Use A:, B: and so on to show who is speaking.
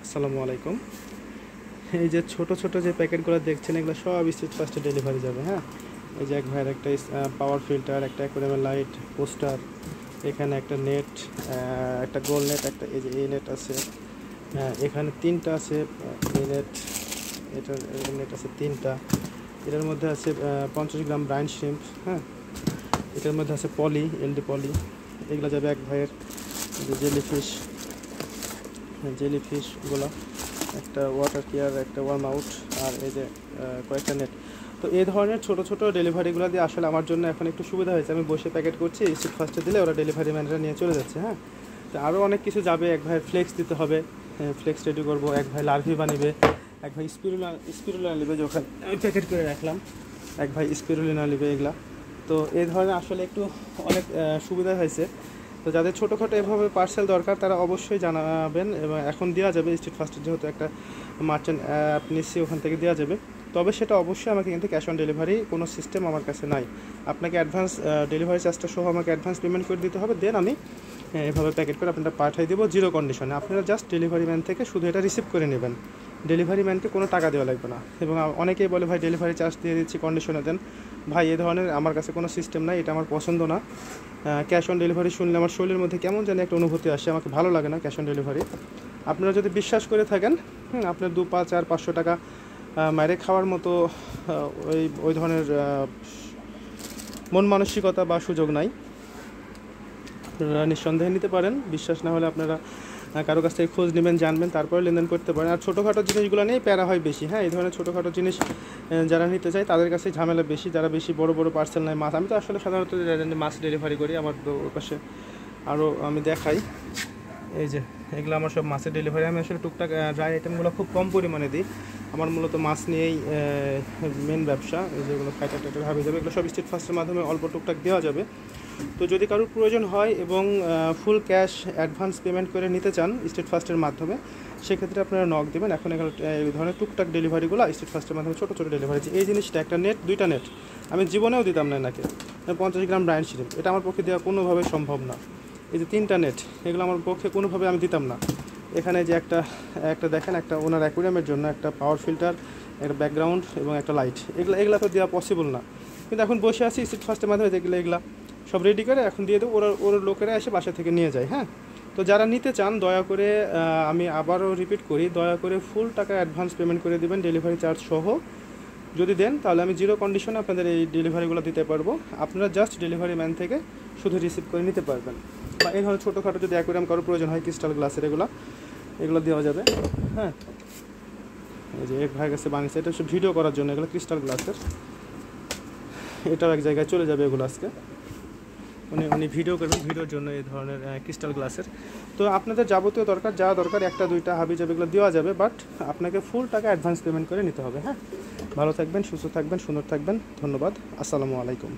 A: আসসালামু আলাইকুম। এই যে ছোট ছোট যে প্যাকেটগুলো দেখছেন এগুলো সব স্ট্রিট ফাস্টে ডেলিভারি যাবে। হ্যাঁ, এই যে এক ভাইয়ের একটা পাওয়ার ফিল্টার, একটা অ্যাকুয়ারিয়ামের লাইট, পোস্টার, এখানে একটা নেট, একটা গোল নেট, একটা এই যে এই নেট আছে, এখানে তিনটা আছে এই নেট, এটার নেট আছে তিনটা। এটার মধ্যে আছে 50 গ্রাম ব্রাইন শ্রিম্প। হ্যাঁ, এটার মধ্যে আছে পলি, এলডি পলি। এগুলো যাবে এক ভাইয়ের যে জেলিফিশগুলো, একটা ওয়াটার কেয়ার, একটা ওয়ার্ম আউট, আর এই যে কয়েকটা নেট। তো এই ধরনের ছোটো ছোটো ডেলিভারিগুলো দিয়ে আসলে আমার জন্য এখন একটু সুবিধা হয়েছে। আমি বসে প্যাকেট করছি, স্ট্রিট ফাস্টে দিলে ওরা ডেলিভারি ম্যানেজার নিয়ে চলে যাচ্ছে। হ্যাঁ, তো আরও অনেক কিছু যাবে। এক ভাই ফ্লেক্স দিতে হবে, ফ্লেক্স রেডি করবো। এক ভাই লার্ভি বানিবে, এক ভাই স্পিরুলিনা নেবে, যে ওখানে আমি প্যাকেট করে রাখলাম। এক ভাই স্পিরুলিনা নেবে এগুলা। তো এই ধরনের আসলে একটু অনেক সুবিধা হয়েছে। তো যাদের ছোটোখাটো এভাবে পার্সেল দরকার তারা অবশ্যই জানাবেন, এবং এখন দেওয়া যাবে। স্ট্রিট ফাস্টের যেহেতু একটা মার্চেন্ট অ্যাপ নিচ্ছি, ওখান থেকে দেওয়া যাবে। তবে সেটা অবশ্যই আমাকে কিন্তু ক্যাশ অন ডেলিভারি কোনো সিস্টেম আমার কাছে নাই। আপনাকে অ্যাডভান্স ডেলিভারি চার্জটা সহ আমাকে অ্যাডভান্স পেমেন্ট করে দিতে হবে, দেন আমি এভাবে প্যাকেট করে আপনারা পাঠিয়ে দেবো জিরো কন্ডিশনে। আপনারা জাস্ট ডেলিভারি ম্যান থেকে শুধু এটা রিসিভ করে নেবেন, ডেলিভারি ম্যানকে কোনো টাকা দেওয়া লাগবে না। এবং অনেকেই বলে ভাই ডেলিভারি চার্জ দিয়ে দিচ্ছি, কন্ডিশনে দেন। ভাই এ ধরনের আমার কাছে কোনো সিস্টেম নাই, এটা আমার পছন্দ না। ক্যাশ অন ডেলিভারি শুনলে আমার শরীরের মধ্যে কেমন জানি একটা অনুভূতি আসে, আমাকে ভালো লাগে না ক্যাশ অন ডেলিভারি। আপনারা যদি বিশ্বাস করে থাকেন, আপনার 2, 5 আর 500 টাকা মাইরে খাওয়ার মতো ওই ধরনের মন মানসিকতা বা সুযোগ নাই, আপনারা নিঃসন্দেহে নিতে পারেন। বিশ্বাস না হলে আপনারা কারো কাছ থেকে খোঁজ নেবেন, জানবেন, তারপরে লেনদেন করতে পারেন। আর ছোটোখাটো জিনিসগুলো নিয়েই প্যারা হয় বেশি। হ্যাঁ, এই ধরনের ছোটোখাটো জিনিস যারা নিতে চায় তাদের কাছে ঝামেলা বেশি, যারা বেশি বড় বড় পার্সেল নেয়। মাছ, আমি তো আসলে সাধারণত মাছ ডেলিভারি করি। আমার তো ওর পাশে আরও আমি দেখাই, এই যে এগুলো আমার সব মাছের ডেলিভারি। আমি আসলে টুকটাক ড্রাই আইটেমগুলো খুব কম পরিমাণে দিই। আমার মূলত মাছ নিয়েই মেন ব্যবসা। এই যেগুলো ফাইটার টাইটার ভাবে যাবে, এগুলো সব স্ট্রিট ফাস্টের মাধ্যমে অল্প টুকটাক দেওয়া যাবে। তো যদি কারোর প্রয়োজন হয় এবং ফুল ক্যাশ অ্যাডভান্স পেমেন্ট করে নিতে চান স্ট্রিট ফাস্টের মাধ্যমে, সেক্ষেত্রে আপনারা নক দেবেন। এখন এগুলো এই ধরনের টুকটাক ডেলিভারিগুলো স্ট্রিট ফাস্টের মাধ্যমে ছোটো ছোটো ডেলিভারি। এই জিনিসটা একটা নেট, 2টা নেট আমি জীবনেও দিতাম না এনাকে। 50 গ্রাম ব্রাইন শ্রিম্প, এটা আমার পক্ষে দেওয়া কোনোভাবে সম্ভব না। এই যে 3টা নেট, এগুলো আমার পক্ষে কোনোভাবে আমি দিতাম না। এখানে যে একটা দেখেন, একটা ওনার অ্যাকুয়ারিয়ামের জন্য একটা পাওয়ার ফিল্টার, একটা ব্যাকগ্রাউন্ড এবং একটা লাইট, এগুলো তো দেওয়া পসিবল না। কিন্তু এখন বসে আছি স্ট্রিট ফাস্টের মাধ্যমে, এগুলা সব রেডি করে এখন দিয়ে দেবো, ওর লোকেরা এসে বাসা থেকে নিয়ে যায়। হ্যাঁ, তো যারা নিতে চান দয়া করে, আমি আবারও রিপিট করি, দয়া করে ফুল টাকা অ্যাডভান্স পেমেন্ট করে দেবেন ডেলিভারি চার্জ সহ। যদি দেন তাহলে আমি জিরো কন্ডিশনে আপনাদের এই ডেলিভারিগুলো দিতে পারবো। আপনারা জাস্ট ডেলিভারি ম্যান থেকে শুধু রিসিভ করে নিতে পারবেন। বা এই ধরনের ছোটোখাটো যদি অ্যাকুয়ারিয়াম কারো প্রয়োজন হয়, ক্রিস্টাল গ্লাসের, এগুলো দেওয়া যাবে। হ্যাঁ, এই যে এক ভাই কাছে বানিয়েছে, এটা ভিডিও করার জন্য, এগুলো ক্রিস্টাল গ্লাসের। এটাও এক জায়গায় চলে যাবে এগুলো আজকে। উনি ভিডিও করবেন, ভিডিওর জন্য এই ধরনের ক্রিস্টাল গ্লাসের। তো আপনাদের যাবতীয় যা দরকার, 1টা 2টা হাবি যাবে, এগুলো দেওয়া যাবে, বাট আপনাকে ফুল টাকা অ্যাডভান্স পেমেন্ট করে নিতে হবে। হ্যাঁ, ভালো থাকবেন, সুস্থ থাকবেন, সুন্দর থাকবেন। ধন্যবাদ। আসসালামু আলাইকুম।